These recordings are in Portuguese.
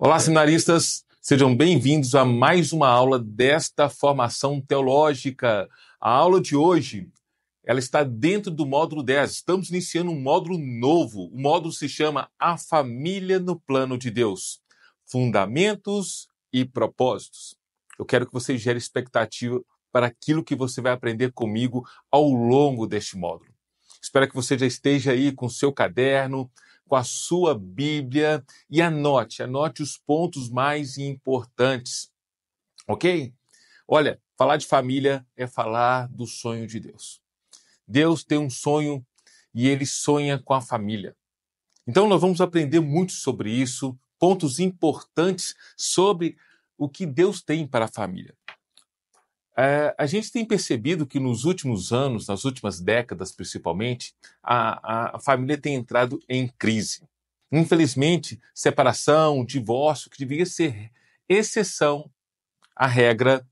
Olá, seminaristas! Sejam bem-vindos a mais uma aula desta formação teológica. A aula de hoje, ela está dentro do módulo 10. Estamos iniciando um módulo novo. O módulo se chama A Família no Plano de Deus. Fundamentos e propósitos. Eu quero que você gere expectativa para aquilo que você vai aprender comigo ao longo deste módulo. Espero que você já esteja aí com o seu caderno, com a sua Bíblia e anote os pontos mais importantes, ok? Olha, falar de família é falar do sonho de Deus. Deus tem um sonho e Ele sonha com a família. Então nós vamos aprender muito sobre isso, pontos importantes sobre o que Deus tem para a família. A gente tem percebido que nos últimos anos, nas últimas décadas principalmente, a família tem entrado em crise. Infelizmente, separação, divórcio, que devia ser exceção, a regra,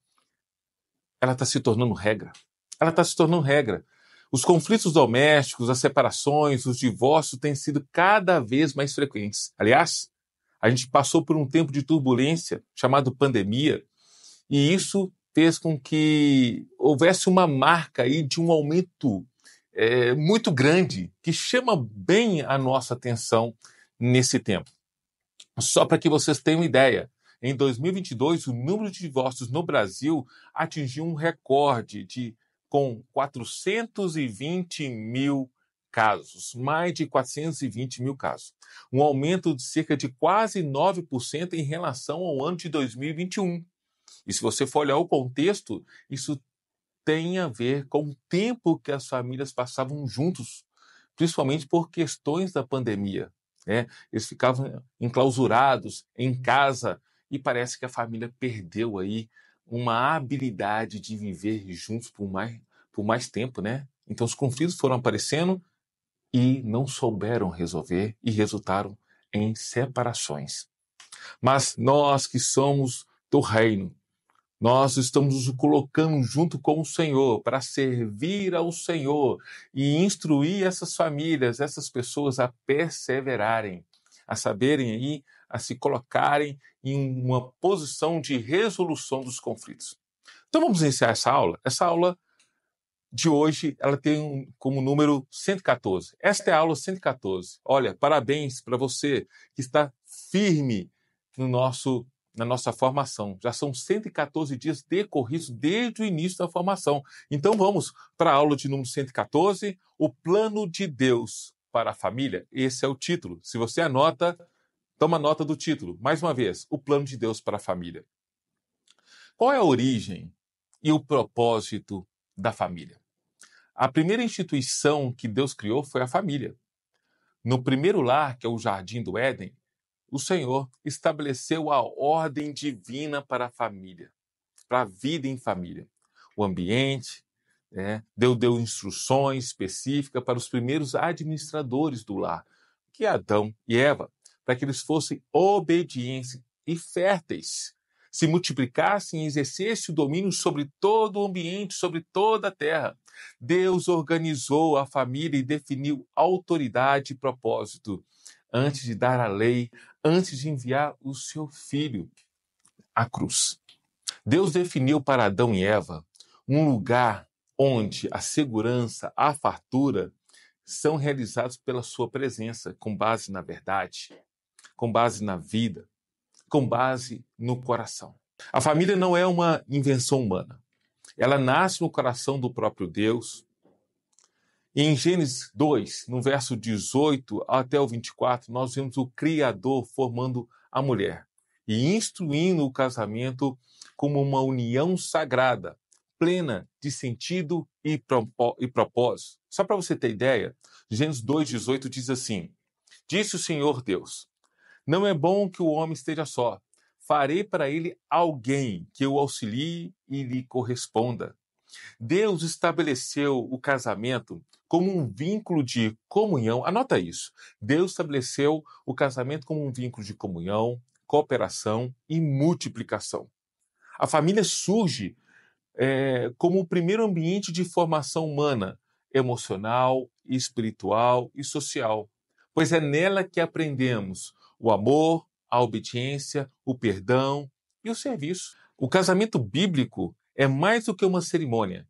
ela está se tornando regra. Ela está se tornando regra. Os conflitos domésticos, as separações, os divórcios têm sido cada vez mais frequentes. Aliás, a gente passou por um tempo de turbulência chamado pandemia, e isso fez com que houvesse uma marca aí de um aumento muito grande, que chama bem a nossa atenção nesse tempo. Só para que vocês tenham ideia, em 2022, o número de divórcios no Brasil atingiu um recorde com 420 mil casos, mais de 420 mil casos. Um aumento de cerca de quase 9% em relação ao ano de 2021. E se você for olhar o contexto, isso tem a ver com o tempo que as famílias passavam juntos, principalmente por questões da pandemia, né? Eles ficavam enclausurados em casa e parece que a família perdeu aí uma habilidade de viver juntos por mais tempo, né? Então os conflitos foram aparecendo e não souberam resolver e resultaram em separações. Mas nós que somos do reino, nós estamos nos colocando junto com o Senhor para servir ao Senhor e instruir essas famílias, essas pessoas a perseverarem, a saberem aí, a se colocarem em uma posição de resolução dos conflitos. Então vamos iniciar essa aula. Essa aula de hoje, ela tem como número 114. Esta é a aula 114. Olha, parabéns para você que está firme na nossa formação. Já são 114 dias decorridos desde o início da formação. Então vamos para a aula de número 114, o plano de Deus para a família. Esse é o título. Se você anota, toma nota do título. Mais uma vez, o plano de Deus para a família. Qual é a origem e o propósito da família? A primeira instituição que Deus criou foi a família. No primeiro lar, que é o Jardim do Éden, o Senhor estabeleceu a ordem divina para a família, para a vida em família. O ambiente, deu instruções específicas para os primeiros administradores do lar, que é Adão e Eva, para que eles fossem obedientes e férteis, se multiplicassem e exercessem o domínio sobre todo o ambiente, sobre toda a terra. Deus organizou a família e definiu autoridade e propósito antes de dar a lei, antes de enviar o seu filho à cruz. Deus definiu para Adão e Eva um lugar onde a segurança, a fartura são realizados pela sua presença, com base na verdade, com base na vida, com base no coração. A família não é uma invenção humana. Ela nasce no coração do próprio Deus. E em Gênesis 2, no verso 18 até o 24, nós vemos o Criador formando a mulher e instruindo o casamento como uma união sagrada, plena de sentido e propósito. Só para você ter ideia, Gênesis 2,18 diz assim: Disse o Senhor Deus, não é bom que o homem esteja só. Farei para ele alguém que o auxilie e lhe corresponda. Deus estabeleceu o casamento como um vínculo de comunhão. Anota isso. Deus estabeleceu o casamento como um vínculo de comunhão, cooperação e multiplicação. A família surge como o primeiro ambiente de formação humana, emocional, espiritual e social, pois é nela que aprendemos o amor, a obediência, o perdão e o serviço. O casamento bíblico é mais do que uma cerimônia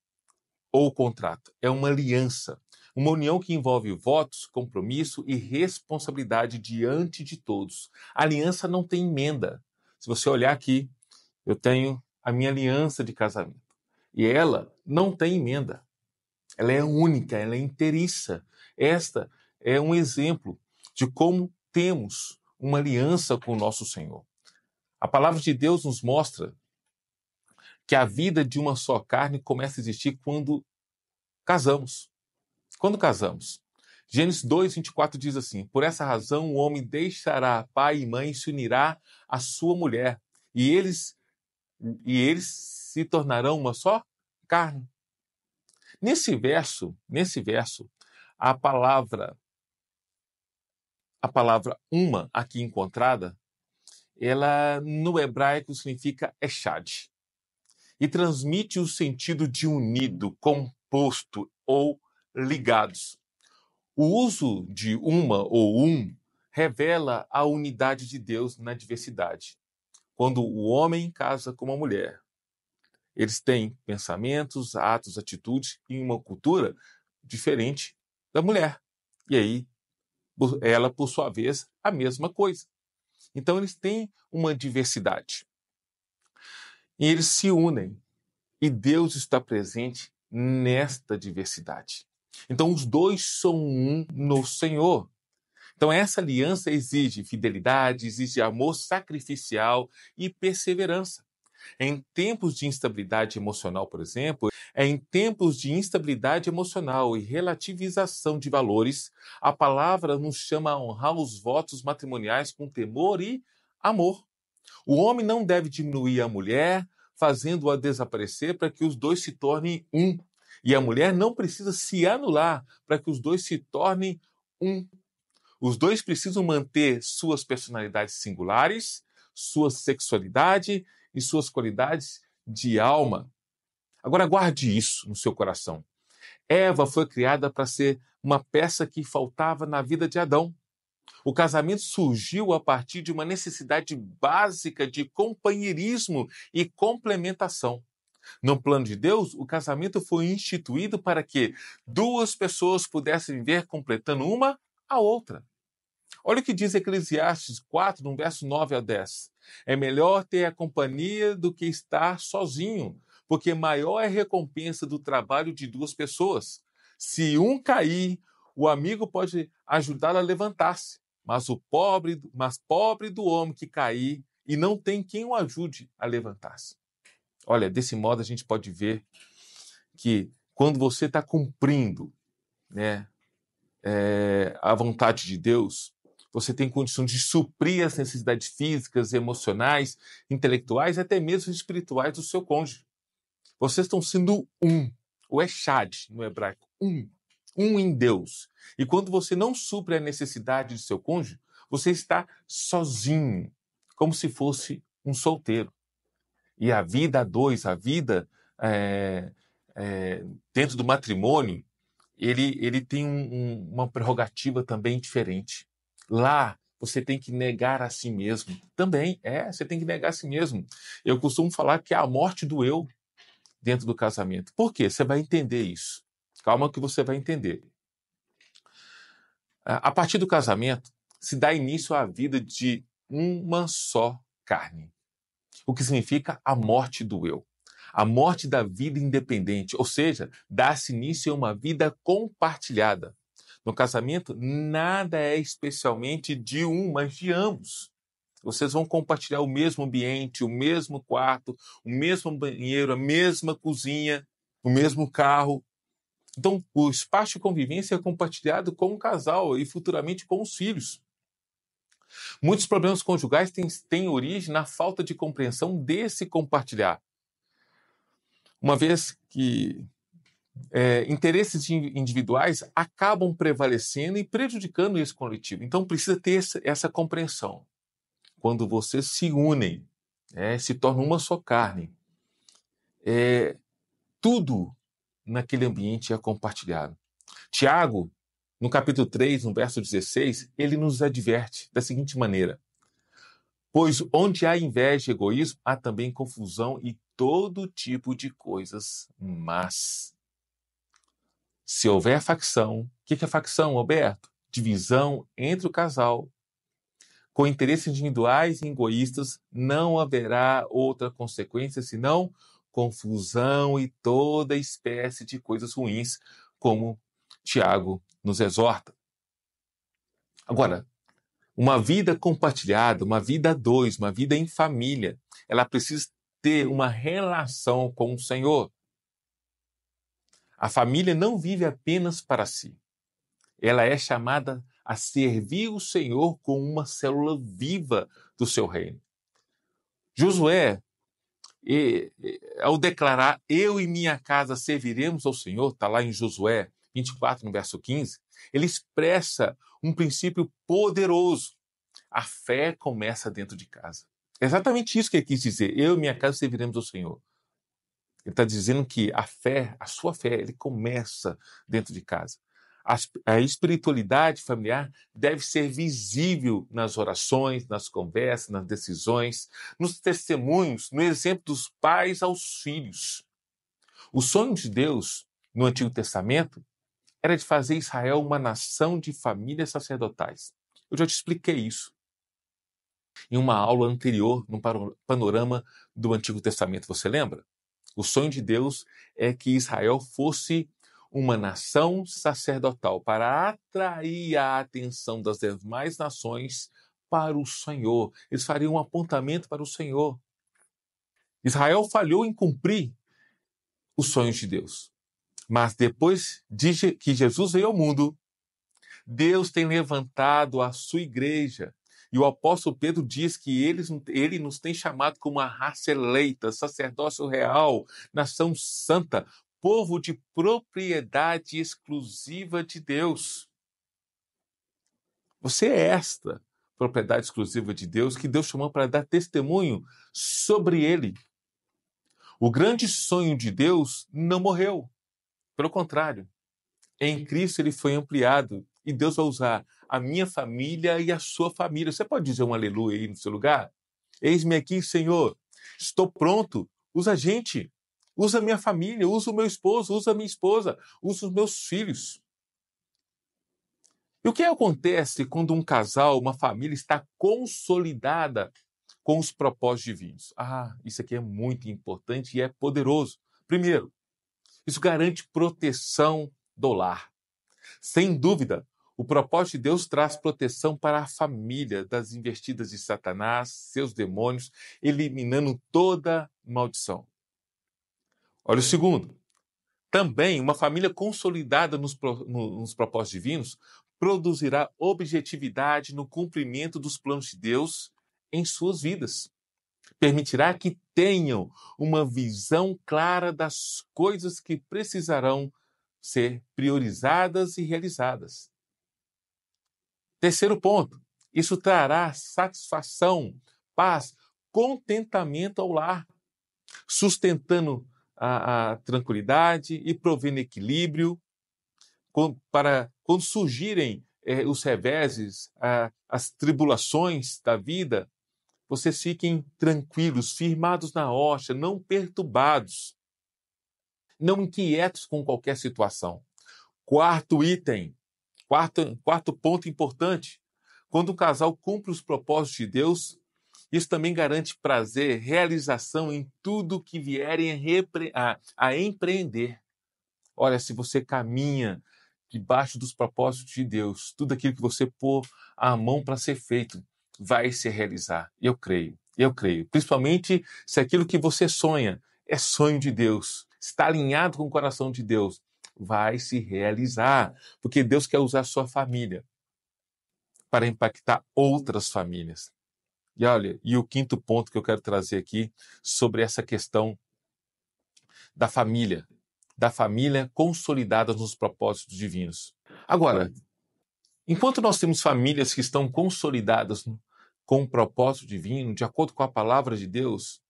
ou contrato, é uma aliança. Uma união que envolve votos, compromisso e responsabilidade diante de todos. A aliança não tem emenda. Se você olhar aqui, eu tenho a minha aliança de casamento. E ela não tem emenda. Ela é única, ela é inteiriça. Esta é um exemplo de como temos uma aliança com o nosso Senhor. A palavra de Deus nos mostra que a vida de uma só carne começa a existir quando casamos. Quando casamos. Gênesis 2:24 diz assim: por essa razão o homem deixará pai e mãe e se unirá à sua mulher, e eles se tornarão uma só carne. Nesse verso, a palavra uma aqui encontrada, ela no hebraico significa echad e transmite o sentido de unido, composto ou ligados. O uso de uma ou revela a unidade de Deus na diversidade. Quando o homem casa com uma mulher, eles têm pensamentos, atos, atitudes e uma cultura diferente da mulher. E aí, ela, por sua vez, a mesma coisa. Então, eles têm uma diversidade. E eles se unem. E Deus está presente nesta diversidade. Então, os dois são um no Senhor. Então, essa aliança exige fidelidade, exige amor sacrificial e perseverança. Em tempos de instabilidade emocional, por exemplo, e relativização de valores, a palavra nos chama a honrar os votos matrimoniais com temor e amor. O homem não deve diminuir a mulher, fazendo-a desaparecer para que os dois se tornem um. E a mulher não precisa se anular para que os dois se tornem um. Os dois precisam manter suas personalidades singulares, sua sexualidade e suas qualidades de alma. Agora guarde isso no seu coração. Eva foi criada para ser uma peça que faltava na vida de Adão. O casamento surgiu a partir de uma necessidade básica de companheirismo e complementação. No plano de Deus, o casamento foi instituído para que duas pessoas pudessem viver completando uma a outra. Olha o que diz Eclesiastes 4, no verso 9 a 10. É melhor ter a companhia do que estar sozinho, porque maior é a recompensa do trabalho de duas pessoas. Se um cair, o amigo pode ajudá-lo a levantar-se, mas pobre do homem que cair e não tem quem o ajude a levantar-se. Olha, desse modo a gente pode ver que quando você está cumprindo, a vontade de Deus, você tem condições de suprir as necessidades físicas, emocionais, intelectuais e até mesmo espirituais do seu cônjuge. Vocês estão sendo um, o echad no hebraico, um em Deus. E quando você não supre a necessidade do seu cônjuge, você está sozinho, como se fosse um solteiro. E a vida a dois, a vida dentro do matrimônio, ele tem uma prerrogativa também diferente. Lá, você tem que negar a si mesmo. Também, você tem que negar a si mesmo. Eu costumo falar que a morte do eu dentro do casamento. Por quê? Você vai entender isso. Calma que você vai entender. A partir do casamento, se dá início à vida de uma só carne. O que significa a morte do eu. A morte da vida independente, ou seja, dá-se início a uma vida compartilhada. No casamento, nada é especialmente de um, mas de ambos. Vocês vão compartilhar o mesmo ambiente, o mesmo quarto, o mesmo banheiro, a mesma cozinha, o mesmo carro. Então, o espaço de convivência é compartilhado com o casal e futuramente com os filhos. Muitos problemas conjugais têm origem na falta de compreensão desse compartilhar. Uma vez que interesses individuais acabam prevalecendo e prejudicando esse coletivo. Então, precisa ter essa compreensão. Quando vocês se unem, se tornam uma só carne, tudo naquele ambiente é compartilhado. Tiago, no capítulo 3, no verso 16, ele nos adverte da seguinte maneira: Pois onde há inveja e egoísmo, há também confusão e todo tipo de coisas más. Se houver facção, o que é facção, Roberto? Divisão entre o casal. Com interesses individuais e egoístas, não haverá outra consequência senão confusão e toda espécie de coisas ruins, como Tiago nos exorta. Agora, uma vida compartilhada, uma vida a dois, uma vida em família, ela precisa ter uma relação com o Senhor. A família não vive apenas para si. Ela é chamada a servir o Senhor como uma célula viva do seu reino. Josué, ao declarar, eu e minha casa serviremos ao Senhor, está lá em Josué 24, no verso 15, ele expressa um princípio poderoso. A fé começa dentro de casa. É exatamente isso que ele quis dizer. Eu e minha casa serviremos ao Senhor. Ele está dizendo que a fé, a sua fé, ele começa dentro de casa. A espiritualidade familiar deve ser visível nas orações, nas conversas, nas decisões, nos testemunhos, no exemplo dos pais aos filhos. O sonho de Deus, no Antigo Testamento, era de fazer Israel uma nação de famílias sacerdotais. Eu já te expliquei isso em uma aula anterior, no panorama do Antigo Testamento. Você lembra? O sonho de Deus é que Israel fosse uma nação sacerdotal para atrair a atenção das demais nações para o Senhor. Eles fariam um apontamento para o Senhor. Israel falhou em cumprir os sonhos de Deus. Mas depois de que Jesus veio ao mundo, Deus tem levantado a sua igreja. E o apóstolo Pedro diz que ele nos tem chamado como uma raça eleita, sacerdócio real, nação santa, povo de propriedade exclusiva de Deus. Você é esta propriedade exclusiva de Deus que Deus chamou para dar testemunho sobre ele. O grande sonho de Deus não morreu. Pelo contrário, em Cristo ele foi ampliado. E Deus vai usar a minha família e a sua família. Você pode dizer um aleluia aí no seu lugar? Eis-me aqui, Senhor. Estou pronto. Usa a gente. Usa a minha família. Usa o meu esposo. Usa a minha esposa. Usa os meus filhos. E o que acontece quando um casal, uma família está consolidada com os propósitos divinos? Isso aqui é muito importante e é poderoso. Primeiro, isso garante proteção do lar. Sem dúvida, o propósito de Deus traz proteção para a família das investidas de Satanás, seus demônios, eliminando toda maldição. Olha o segundo. Também, uma família consolidada nos propósitos divinos produzirá objetividade no cumprimento dos planos de Deus em suas vidas. Permitirá que tenham uma visão clara das coisas que precisarão ser priorizadas e realizadas. Terceiro ponto, isso trará satisfação, paz, contentamento ao lar, sustentando a tranquilidade e provendo equilíbrio para quando surgirem os reveses, as tribulações da vida, vocês fiquem tranquilos, firmados na rocha, não perturbados, não inquietos com qualquer situação. Quarto item, quarto ponto importante, quando o casal cumpre os propósitos de Deus, isso também garante prazer, realização em tudo que vierem a empreender. Olha, se você caminha debaixo dos propósitos de Deus, tudo aquilo que você pôr a mão para ser feito vai se realizar. Eu creio. Principalmente se aquilo que você sonha é sonho de Deus, está alinhado com o coração de Deus, vai se realizar, porque Deus quer usar a sua família para impactar outras famílias. E olha, e o quinto ponto que eu quero trazer aqui sobre essa questão da família consolidada nos propósitos divinos. Agora, enquanto nós temos famílias que estão consolidadas com o propósito divino, de acordo com a palavra de Deus,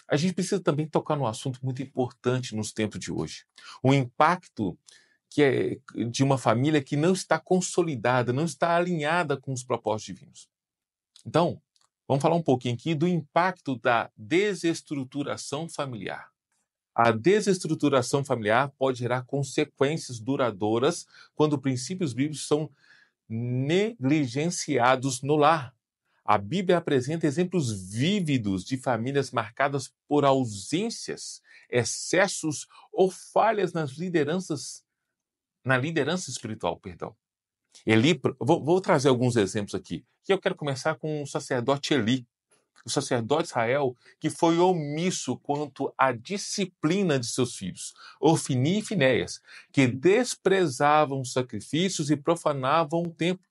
a gente precisa também tocar num assunto muito importante nos tempos de hoje. O impacto que é de uma família que não está consolidada, não está alinhada com os propósitos divinos. Então, Vamos falar um pouquinho aqui do impacto da desestruturação familiar. A desestruturação familiar pode gerar consequências duradouras quando princípios bíblicos são negligenciados no lar. A Bíblia apresenta exemplos vívidos de famílias marcadas por ausências, excessos ou falhas na liderança espiritual, perdão. Vou trazer alguns exemplos aqui. E eu quero começar com o sacerdote Eli, o sacerdote de Israel, que foi omisso quanto à disciplina de seus filhos, Ofni e Finéias, que desprezavam os sacrifícios e profanavam o templo.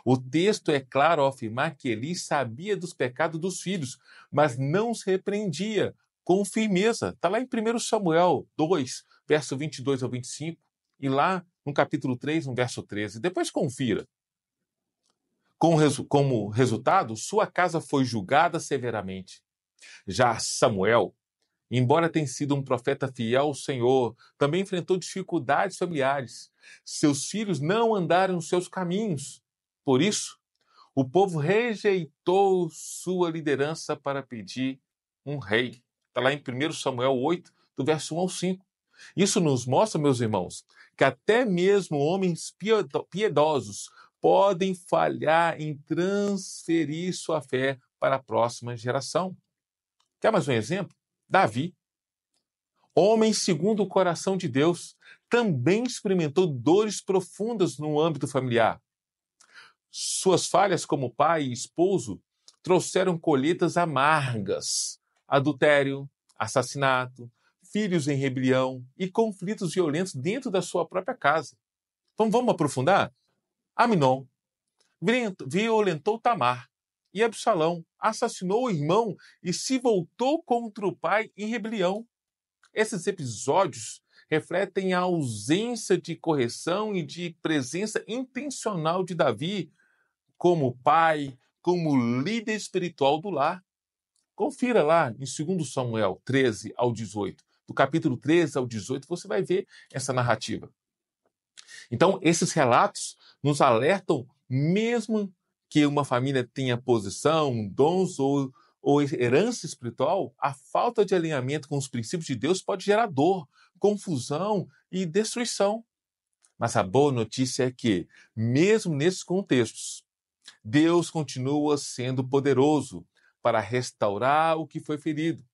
O texto é claro ao afirmar que Eli sabia dos pecados dos filhos, mas não os repreendia com firmeza. Está lá em 1 Samuel 2, verso 22 ao 25, e lá no capítulo 3, no verso 13. Depois confira. Como resultado, sua casa foi julgada severamente. Já Samuel, embora tenha sido um profeta fiel ao Senhor, também enfrentou dificuldades familiares. Seus filhos não andaram nos seus caminhos. Por isso, o povo rejeitou sua liderança para pedir um rei. Está lá em 1 Samuel 8, do verso 1 ao 5. Isso nos mostra, meus irmãos, que até mesmo homens piedosos podem falhar em transferir sua fé para a próxima geração. Quer mais um exemplo? Davi, homem segundo o coração de Deus, também experimentou dores profundas no âmbito familiar. Suas falhas como pai e esposo trouxeram colheitas amargas, adultério, assassinato, filhos em rebelião e conflitos violentos dentro da sua própria casa. Então vamos aprofundar? Aminon violentou Tamar e Absalão assassinou o irmão e se voltou contra o pai em rebelião. Esses episódios refletem a ausência de correção e de presença intencional de Davi como pai, como líder espiritual do lar. Confira lá em 2 Samuel 13 ao 18. Do capítulo 13 ao 18, você vai ver essa narrativa. Então, esses relatos nos alertam, mesmo que uma família tenha posição, dons ou herança espiritual, a falta de alinhamento com os princípios de Deus pode gerar dor, confusão e destruição. Mas a boa notícia é que, mesmo nesses contextos, Deus continua sendo poderoso para restaurar o que foi ferido.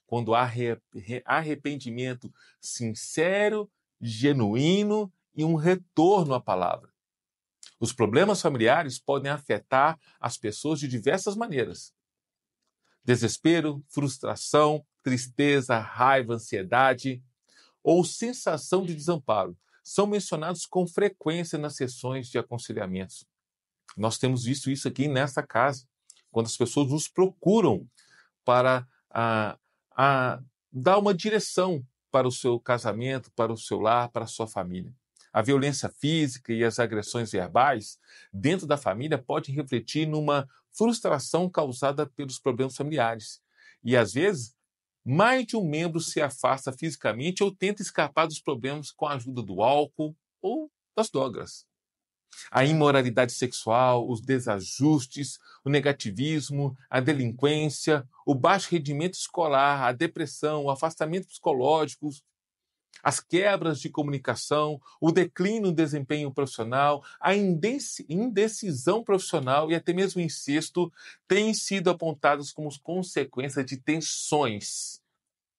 Quando há arrependimento sincero, genuíno e um retorno à palavra. Os problemas familiares podem afetar as pessoas de diversas maneiras. Desespero, frustração, tristeza, raiva, ansiedade ou sensação de desamparo são mencionados com frequência nas sessões de aconselhamento. Nós temos visto isso aqui nesta casa, quando as pessoas nos procuram para dar uma direção para o seu casamento, para o seu lar, para a sua família. A violência física e as agressões verbais dentro da família podem refletir numa frustração causada pelos problemas familiares. E, às vezes, mais de um membro se afasta fisicamente ou tenta escapar dos problemas com a ajuda do álcool ou das drogas. A imoralidade sexual, os desajustes, o negativismo, a delinquência, o baixo rendimento escolar, a depressão, o afastamento psicológico, as quebras de comunicação, o declínio do desempenho profissional, a indecisão profissional e até mesmo o incesto têm sido apontados como consequência de tensões,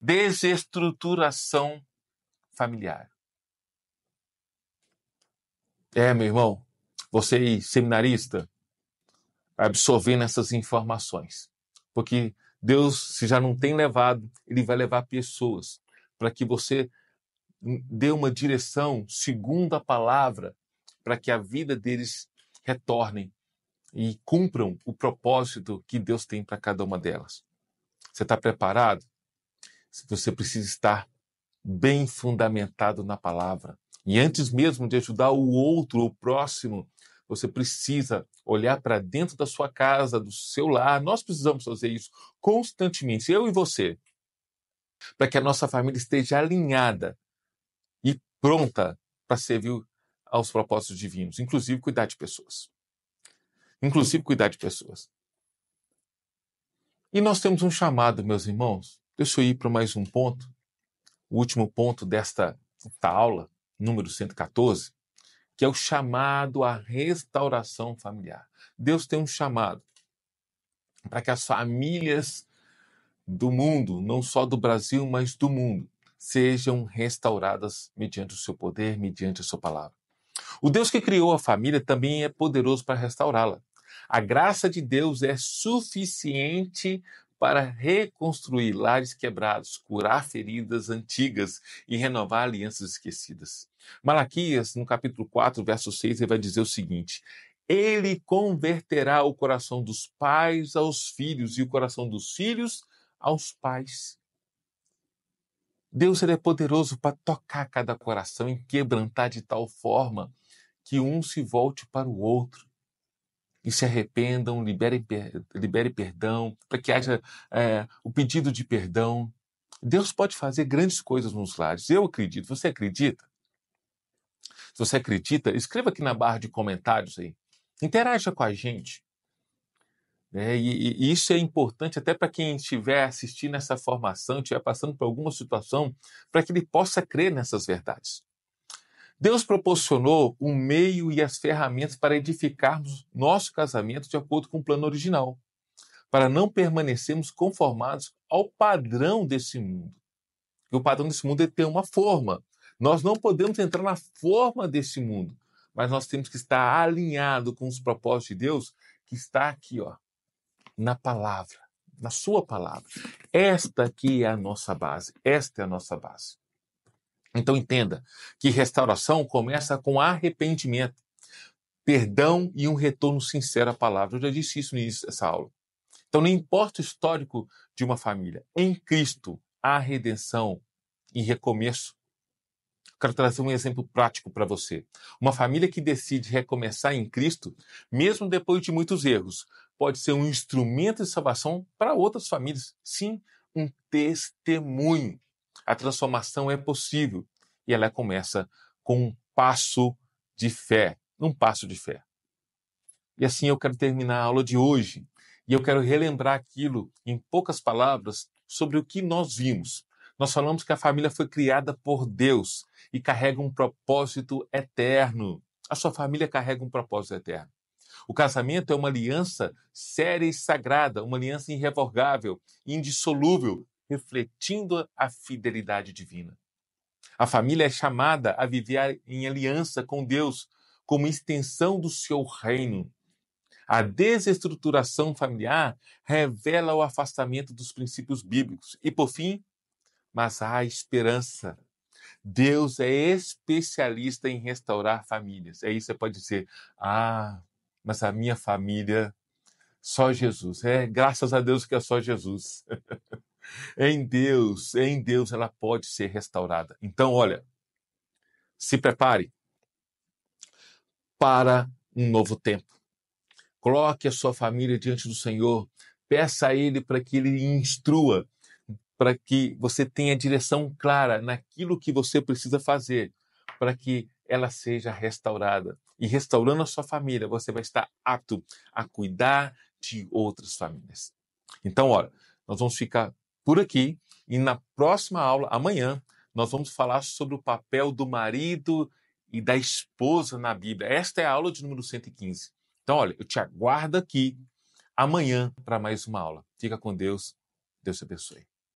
desestruturação familiar. Meu irmão, você aí, seminarista, absorvendo essas informações. Porque Deus, se já não tem levado, Ele vai levar pessoas para que você dê uma direção segundo a palavra, para que a vida deles retornem e cumpram o propósito que Deus tem para cada uma delas. Você está preparado? Você precisa estar bem fundamentado na palavra. E antes mesmo de ajudar o outro, o próximo, você precisa olhar para dentro da sua casa, do seu lar. Nós precisamos fazer isso constantemente, eu e você, para que a nossa família esteja alinhada e pronta para servir aos propósitos divinos, inclusive cuidar de pessoas. E nós temos um chamado, meus irmãos. Deixa eu ir para mais um ponto, o último ponto desta aula, número 114, que é o chamado à restauração familiar. Deus tem um chamado para que as famílias do mundo, não só do Brasil, mas do mundo, sejam restauradas mediante o seu poder, mediante a sua palavra. O Deus que criou a família também é poderoso para restaurá-la. A graça de Deus é suficiente para reconstruir lares quebrados, curar feridas antigas e renovar alianças esquecidas. Malaquias, no capítulo 4, verso 6, ele vai dizer o seguinte: Ele converterá o coração dos pais aos filhos e o coração dos filhos aos pais. Deus ele é poderoso para tocar cada coração e quebrantar de tal forma que um se volte para o outro e se arrependam, libere perdão, para que haja o pedido de perdão. Deus pode fazer grandes coisas nos lares. Eu acredito. Você acredita? Se você acredita, escreva aqui na barra de comentários aí. Interaja com a gente. E isso é importante até para quem estiver assistindo essa formação, estiver passando por alguma situação, para que ele possa crer nessas verdades. Deus proporcionou o meio e as ferramentas para edificarmos nosso casamento de acordo com o plano original, para não permanecermos conformados ao padrão desse mundo. E o padrão desse mundo é ter uma forma. Nós não podemos entrar na forma desse mundo, mas nós temos que estar alinhado com os propósitos de Deus, que está aqui, ó, na palavra, na sua palavra. Esta aqui é a nossa base, esta é a nossa base. Então entenda que restauração começa com arrependimento, perdão e um retorno sincero à palavra. Eu já disse isso no início dessa aula. Então não importa o histórico de uma família, em Cristo há redenção e recomeço. Quero trazer um exemplo prático para você. Uma família que decide recomeçar em Cristo, mesmo depois de muitos erros, pode ser um instrumento de salvação para outras famílias. Sim, um testemunho. A transformação é possível e ela começa com um passo de fé. Um passo de fé. E assim eu quero terminar a aula de hoje. E eu quero relembrar aquilo, em poucas palavras, sobre o que nós vimos. Nós falamos que a família foi criada por Deus e carrega um propósito eterno. A sua família carrega um propósito eterno. O casamento é uma aliança séria e sagrada, uma aliança irrevogável, indissolúvel, refletindo a fidelidade divina. A família é chamada a viver em aliança com Deus, como extensão do seu reino. A desestruturação familiar revela o afastamento dos princípios bíblicos. E, por fim, mas há esperança. Deus é especialista em restaurar famílias. Aí você pode dizer, mas a minha família, só Jesus. Graças a Deus que é só Jesus. Em Deus ela pode ser restaurada. Então, olha, se prepare para um novo tempo. Coloque a sua família diante do Senhor. Peça a Ele para que Ele instrua, para que você tenha direção clara naquilo que você precisa fazer, para que ela seja restaurada. E restaurando a sua família, você vai estar apto a cuidar de outras famílias. Então, olha, nós vamos ficar por aqui e na próxima aula, amanhã, nós vamos falar sobre o papel do marido e da esposa na Bíblia. Esta é a aula de número 115. Então, olha, eu te aguardo aqui amanhã para mais uma aula. Fica com Deus. Deus te abençoe.